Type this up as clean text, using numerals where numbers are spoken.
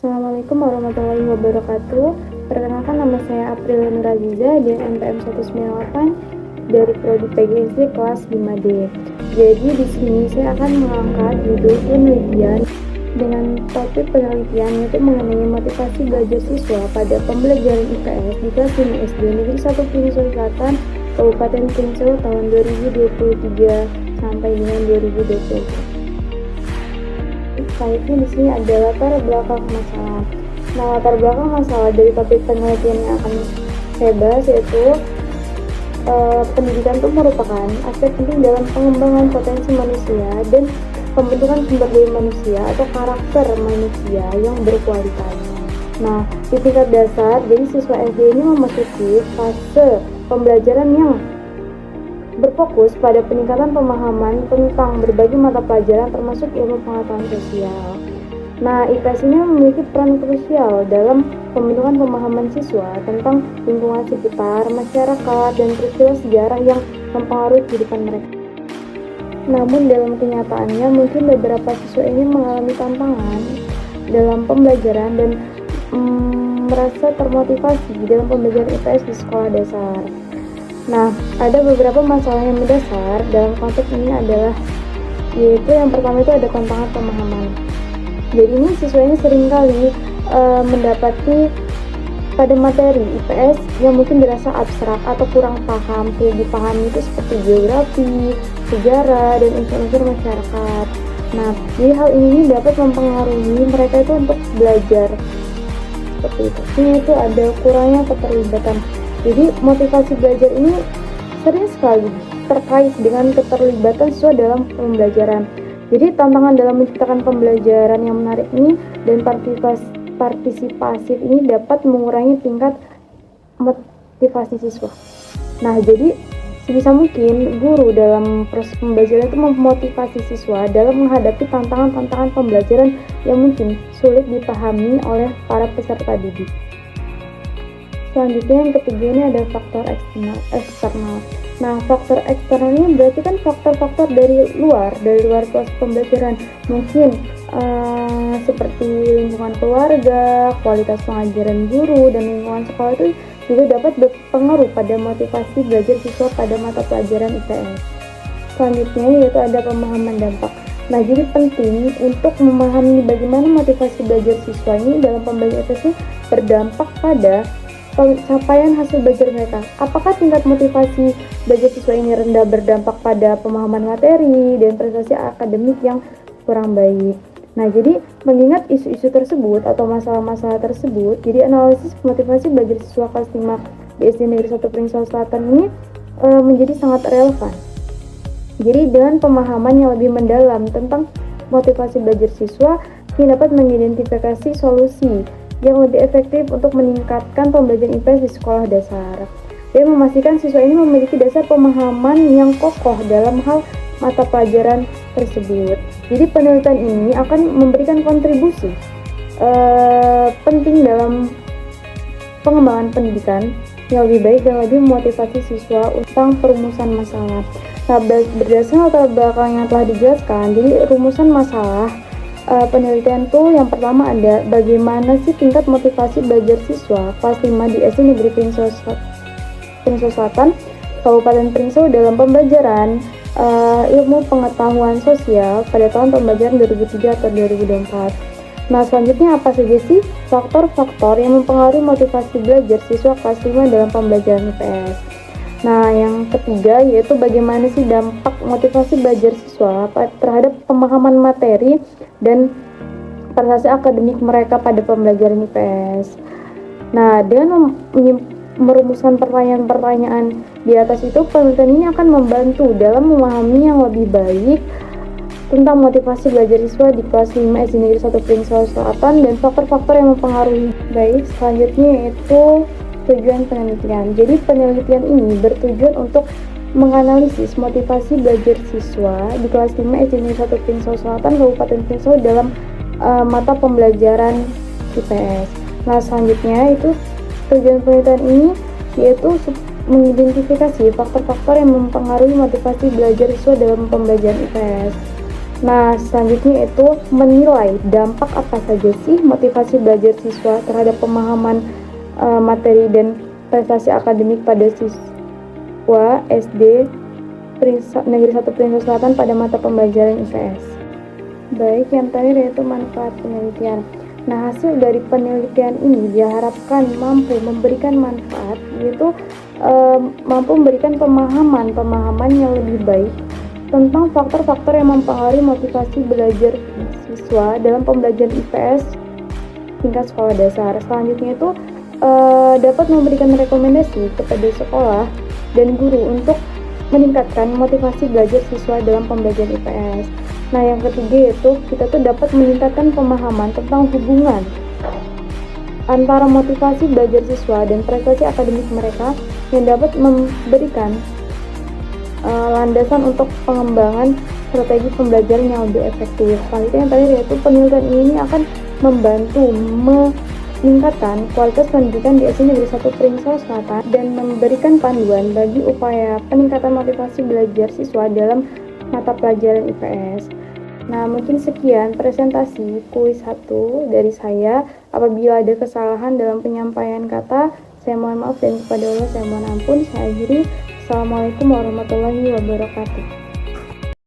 Assalamualaikum warahmatullahi wabarakatuh. Perkenalkan, nama saya April Nuraziza dan NPM 198 dari Prodi PGSD kelas 5D. Jadi di sini saya akan mengangkat judul penelitian dengan topik penelitian yaitu mengenai motivasi belajar siswa pada pembelajaran IPS di kelas 5 SD Negeri 1 Pringsewu Selatan, Kabupaten Pringsewu tahun 2023 sampai dengan 2024. Selanjutnya di sini ada latar belakang masalah. Nah, latar belakang masalah dari topik penelitian yang akan saya bahas yaitu pendidikan itu merupakan aspek penting dalam pengembangan potensi manusia dan pembentukan sumber daya manusia atau karakter manusia yang berkualitas. Nah, di tingkat dasar, jadi siswa SD ini memasuki fase pembelajaran yang berfokus pada peningkatan pemahaman tentang berbagai mata pelajaran termasuk ilmu pengetahuan sosial. Nah, IPS ini memiliki peran krusial dalam pembentukan pemahaman siswa tentang lingkungan sekitar, masyarakat, dan peristiwa sejarah yang mempengaruhi kehidupan mereka. Namun dalam kenyataannya mungkin beberapa siswa ini mengalami tantangan dalam pembelajaran dan merasa termotivasi dalam pembelajaran IPS di sekolah dasar. Nah, ada beberapa masalah yang mendasar dalam konteks ini adalah yaitu yang pertama itu ada tantangan pemahaman. Jadi ini siswa ini seringkali mendapati pada materi IPS yang mungkin dirasa abstrak atau kurang paham, sulit dipahami itu seperti geografi, sejarah, dan unsur-unsur masyarakat. Nah, jadi hal ini dapat mempengaruhi mereka itu untuk belajar seperti itu. Ini itu ada kurangnya keterlibatan. Jadi motivasi belajar ini sering sekali terkait dengan keterlibatan siswa dalam pembelajaran. Jadi tantangan dalam menciptakan pembelajaran yang menarik ini dan partisipasif ini dapat mengurangi tingkat motivasi siswa. Nah, jadi sebisa mungkin guru dalam proses pembelajaran itu memotivasi siswa dalam menghadapi tantangan-tantangan pembelajaran yang mungkin sulit dipahami oleh para peserta didik. Selanjutnya yang ketiga ini ada faktor eksternal. Nah, faktor eksternal ini berarti kan faktor-faktor dari luar proses pembelajaran. Mungkin seperti lingkungan keluarga, kualitas pengajaran guru, dan lingkungan sekolah itu juga dapat berpengaruh pada motivasi belajar siswa pada mata pelajaran IPS. Selanjutnya yaitu ada pemahaman dampak. Nah, jadi penting untuk memahami bagaimana motivasi belajar siswa ini dalam pembelajaran IPS ini berdampak pada pencapaian hasil belajar mereka. Apakah tingkat motivasi belajar siswa ini rendah berdampak pada pemahaman materi dan prestasi akademik yang kurang baik. Nah, jadi mengingat isu-isu tersebut atau masalah-masalah tersebut, jadi analisis motivasi belajar siswa kelas 5 di SD Negeri 1 Pringsewu Selatan ini menjadi sangat relevan. Jadi dengan pemahaman yang lebih mendalam tentang motivasi belajar siswa, kita dapat mengidentifikasi solusi yang lebih efektif untuk meningkatkan pembelajaran IPS di sekolah dasar dan memastikan siswa ini memiliki dasar pemahaman yang kokoh dalam hal mata pelajaran tersebut. Jadi penelitian ini akan memberikan kontribusi penting dalam pengembangan pendidikan yang lebih baik dan lebih memotivasi siswa tentang perumusan masalah. Nah, berdasarkan latar belakang yang telah dijelaskan, jadi rumusan masalah penelitian tuh yang pertama ada bagaimana sih tingkat motivasi belajar siswa kelas 5 di SD Negeri Pringsewu Selatan, Kabupaten Pringsewu dalam pembelajaran ilmu pengetahuan sosial pada tahun pembelajaran 2003 atau 2024. Nah, selanjutnya apa saja sih faktor-faktor yang mempengaruhi motivasi belajar siswa kelas 5 dalam pembelajaran IPS? Nah, yang ketiga yaitu bagaimana sih dampak motivasi belajar siswa terhadap pemahaman materi dan prestasi akademik mereka pada pembelajaran IPS. Nah, dengan merumuskan pertanyaan-pertanyaan di atas itu, penelitian ini akan membantu dalam memahami yang lebih baik tentang motivasi belajar siswa di kelas 5 SD Negeri 1 Pringsewu Selatan dan faktor-faktor yang mempengaruhi. Baik, selanjutnya yaitu tujuan penelitian. Jadi penelitian ini bertujuan untuk menganalisis motivasi belajar siswa di kelas 5 SD Negeri 1 Pringsewu Selatan, Kabupaten Pringsewu dalam mata pembelajaran IPS. Nah, selanjutnya itu tujuan penelitian ini yaitu mengidentifikasi faktor-faktor yang mempengaruhi motivasi belajar siswa dalam pembelajaran IPS. Nah, selanjutnya itu menilai dampak apa saja sih motivasi belajar siswa terhadap pemahaman materi dan prestasi akademik pada siswa SD Negeri 1 Prinsip Selatan pada mata pembelajaran IPS. Baik, yang terakhir yaitu manfaat penelitian. Nah, hasil dari penelitian ini diharapkan mampu memberikan manfaat, yaitu mampu memberikan pemahaman yang lebih baik tentang faktor-faktor yang mempengaruhi motivasi belajar siswa dalam pembelajaran IPS tingkat sekolah dasar. Selanjutnya itu dapat memberikan rekomendasi kepada sekolah dan guru untuk meningkatkan motivasi belajar siswa dalam pembelajaran IPS. Nah, yang ketiga yaitu kita tuh dapat meningkatkan pemahaman tentang hubungan antara motivasi belajar siswa dan prestasi akademik mereka yang dapat memberikan landasan untuk pengembangan strategi pembelajaran yang lebih efektif. Selanjutnya yang terakhir yaitu penelitian ini akan membantu meningkatkan kualitas pendidikan di SD Negeri 1 Prinsip Selatan dan memberikan panduan bagi upaya peningkatan motivasi belajar siswa dalam mata pelajaran IPS. Nah, mungkin sekian presentasi kuis 1 dari saya. Apabila ada kesalahan dalam penyampaian kata, saya mohon maaf, dan kepada Allah saya mohon ampun. Saya akhiri. Assalamualaikum warahmatullahi wabarakatuh.